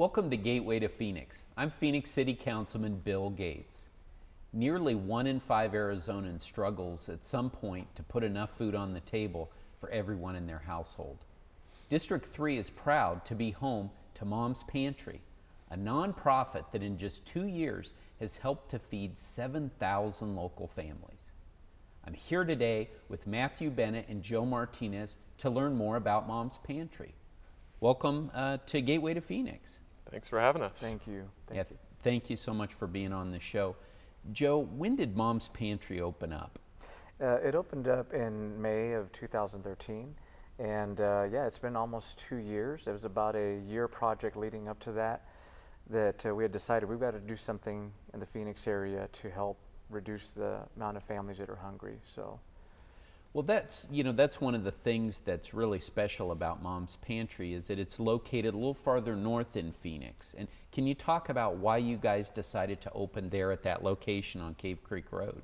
Welcome to Gateway to Phoenix. I'm Phoenix City Councilman Bill Gates. Nearly 1 in 5 Arizonans struggles at some point to put enough food on the table for everyone in their household. District 3 is proud to be home to Mom's Pantry, a nonprofit that in just 2 years has helped to feed 7,000 local families. I'm here today with Matthew Bennett and Joe Martinez to learn more about Mom's Pantry. Welcome to Gateway to Phoenix. Thanks for having us. Thank you. Thank you so much for being on the show. Joe, when did Mom's Pantry open up? It opened up in May of 2013, and yeah, it's been almost 2 years. It was about a year project leading up to that we had decided we've got to do something in the Phoenix area to help reduce the amount of families that are hungry. Well, that's one of the things that's really special about Mom's Pantry is that it's located a little farther north in Phoenix. And can you talk about why you guys decided to open there at that location on Cave Creek Road?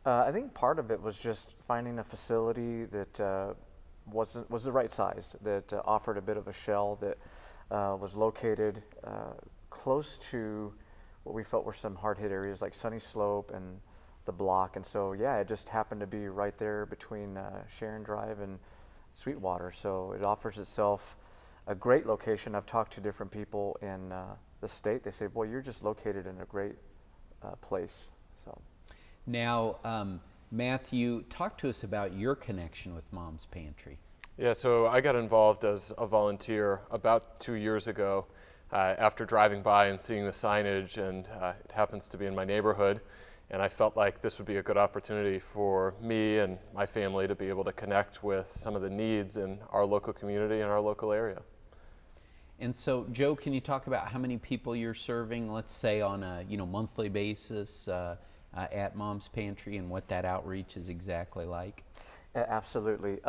I think part of it was just finding a facility that was the right size, that offered a bit of a shell, that was located close to what we felt were some hard-hit areas like Sunny Slope and the block. And so yeah, it just happened to be right there between Sharon Drive and Sweetwater, so it offers itself a great location. I've talked to different people in the state. They say, boy, you're just located in a great place. So now Matthew, talk to us about your connection with Mom's Pantry. Yeah, so I got involved as a volunteer about 2 years ago after driving by and seeing the signage, and it happens to be in my neighborhood. And I felt like this would be a good opportunity for me and my family to be able to connect with some of the needs in our local community and our local area. And so, Joe, can you talk about how many people you're serving, let's say on a monthly basis at Mom's Pantry, and what that outreach is exactly like? Absolutely.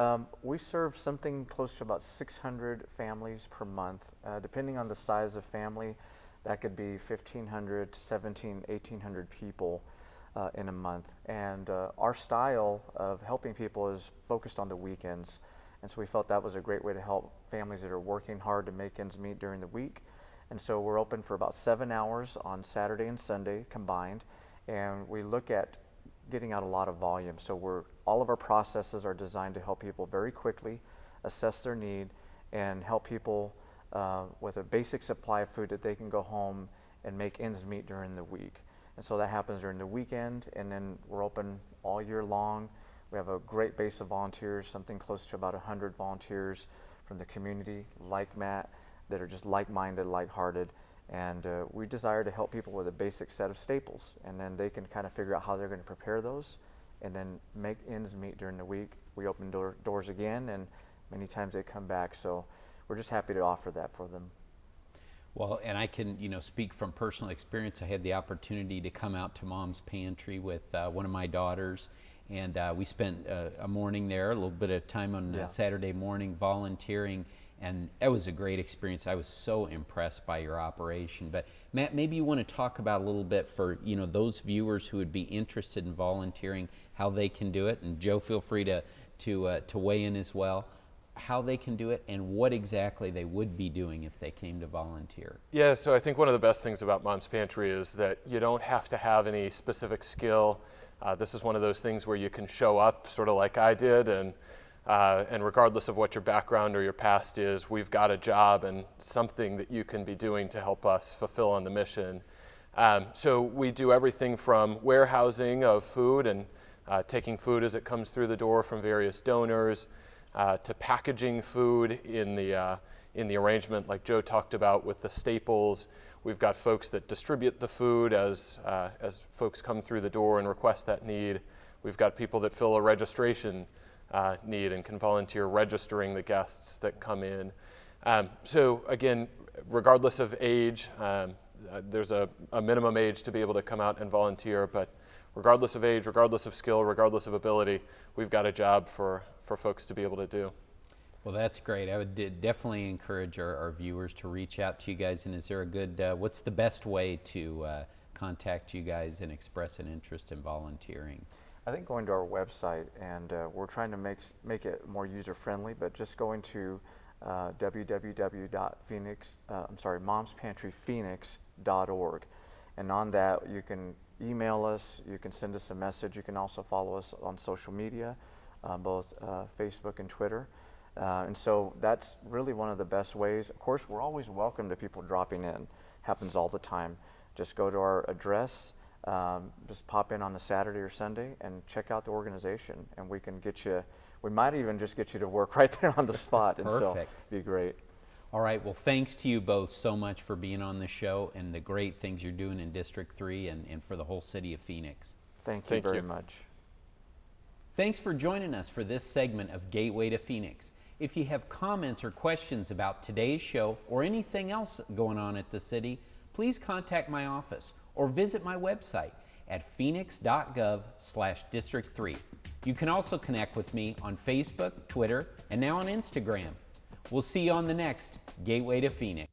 We serve something close to about 600 families per month. Depending on the size of family, that could be 1,500 to 1,800 people in a month. And our style of helping people is focused on the weekends. And so we felt that was a great way to help families that are working hard to make ends meet during the week. And so we're open for about 7 hours on Saturday and Sunday combined. And we look at getting out a lot of volume. So all of our processes are designed to help people very quickly assess their need and help people with a basic supply of food that they can go home and make ends meet during the week. And so that happens during the weekend, and then we're open all year long. We have a great base of volunteers, something close to about 100 volunteers from the community, like Matt, that are just like-minded, like-hearted. And we desire to help people with a basic set of staples, and then they can kind of figure out how they're going to prepare those and then make ends meet during the week. We open doors again, and many times they come back. So we're just happy to offer that for them. Well, and I can, speak from personal experience. I had the opportunity to come out to Mom's Pantry with one of my daughters, and we spent a morning there, a little bit of time on Saturday morning volunteering, and it was a great experience. I was so impressed by your operation. But Matt, maybe you want to talk about a little bit for those viewers who would be interested in volunteering, how they can do it, and Joe, feel free to weigh in as well, how they can do it and what exactly they would be doing if they came to volunteer. Yeah, so I think one of the best things about Mom's Pantry is that you don't have to have any specific skill. This is one of those things where you can show up sort of like I did, and regardless of what your background or your past is, we've got a job and something that you can be doing to help us fulfill on the mission. So we do everything from warehousing of food and taking food as it comes through the door from various donors, to packaging food in the arrangement like Joe talked about with the staples. We've got folks that distribute the food as folks come through the door and request that need. We've got people that fill a registration need and can volunteer registering the guests that come in. So again, regardless of age, there's a minimum age to be able to come out and volunteer, but regardless of age, regardless of skill, regardless of ability, we've got a job for folks to be able to do. Well, that's great. I would definitely encourage our viewers to reach out to you guys. And is there a good, what's the best way to contact you guys and express an interest in volunteering? I think going to our website, and we're trying to make it more user-friendly, but just going to momspantryphoenix.org. And on that, you can email us, you can send us a message, you can also follow us on social media, both Facebook and Twitter. And so that's really one of the best ways. Of course, we're always welcome to people dropping in. Happens all the time. Just go to our address, just pop in on a Saturday or Sunday and check out the organization, and we can get you, we might even just get you to work right there on the spot. And so Perfect. it'd be great. All right, well, thanks to you both so much for being on the show and the great things you're doing in District 3 and for the whole city of Phoenix. Thank you Thank very you. much. Thanks for joining us for this segment of Gateway to Phoenix. If you have comments or questions about today's show or anything else going on at the city, please contact my office or visit my website at phoenix.gov/District3. You can also connect with me on Facebook, Twitter, and now on Instagram. We'll see you on the next Gateway to Phoenix.